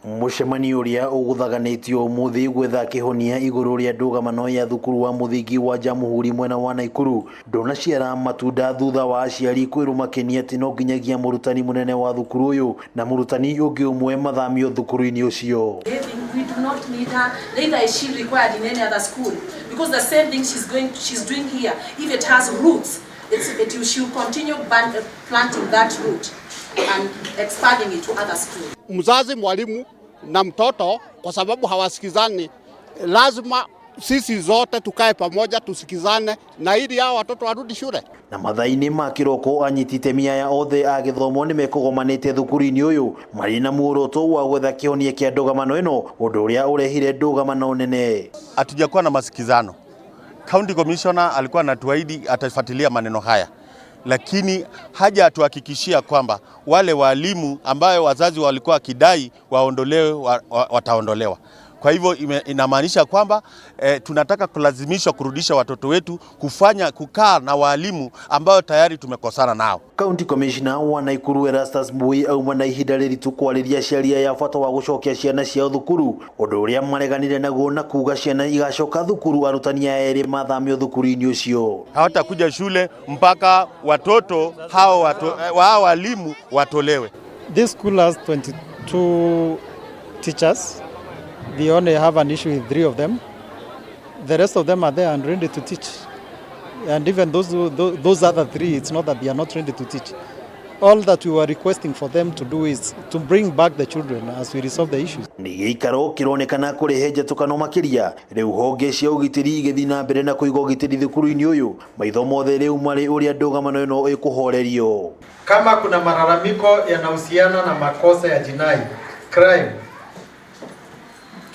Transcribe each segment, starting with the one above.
Mucemanio uria uguthaganitio umuthi gwetha kihonia iguru ria ndugamano ya thukuru wa muthingi wa Jamhuri mwena wa Naikuru ndonaciara matunda thutha wa aciari kwirumakenia ati no nginyagia murutani munene wa thukuru uyu na murutani ungi umwe mathamio thukuru-ini ucio. We do not need her, neither is she required in any other school, because the same thing she's doing here, if it has roots, she will continue planting that root and expanding it to other schools. Mzazi, mwalimu na mtoto kwa sababu hawasikizani, lazima sisi zote tukae pamoja tusikizane na ili hao watoto warudi shule. Na mathaini ma kiroko anyitite miaya othe a githomo ni mekugomanite thukuru-ini uyu mari na muoroto wa gwetha kihonia kia ndugamano ino, undu uria urehire ndugamano nene. Hatujakuwa na masikizano. County Commissioner alikuwa anatuahidi atafuatilia maneno haya, lakini haja atuhakikishia kwamba wale walimu ambayo wazazi walikuwa wakidai waondolewe wataondolewa. Kwa hivyo inamaanisha kwamba tunataka kulazimishwa kurudisha watoto wetu kukaa na walimu ambao tayari tumekosana nao. County Commissioner wa Naikuru Erastus Mbui auma na ihinda riritu kwariria ciaria ya bata wa gucokia ciana cia thukuru, undu uria mareganire naguo na kuga ciana igacoka thukuru arutani eri mathamio thukuru-ini ucio. Hawatakuja shule mpaka watoto hao walimu watolewe. This school has 22 teachers. They only have an issue with 3 of them. The rest of them are there and ready to teach. And even those other 3, it's not that they are not ready to teach. All that we were requesting for them to do is to bring back the children as we resolve the issues. Ni gikaro kironekana kurehe njatukano makiria riu honge cia ugitiri igithi na mbere na kuiga ugitiri thukuru-ini uyu maitho mothe riu mari uria ndugamano ino ikuhorerio. Kama kuna malalamiko yanahusiana na makosa ya jinai, crime,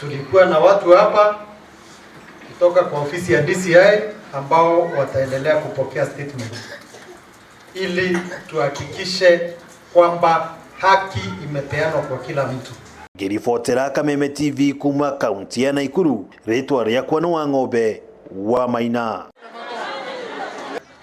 tulikuwa na watu hapa kutoka kwa ofisi ya DCI ambao wataendelea kupokea statement ili tuhakikishe kwamba haki imepeanwa kwa kila mtu. Ngiribotera Kameme TV kuma kaunti ya Naikuru, ritwa riakwa ni Wang'ombe wa Maina.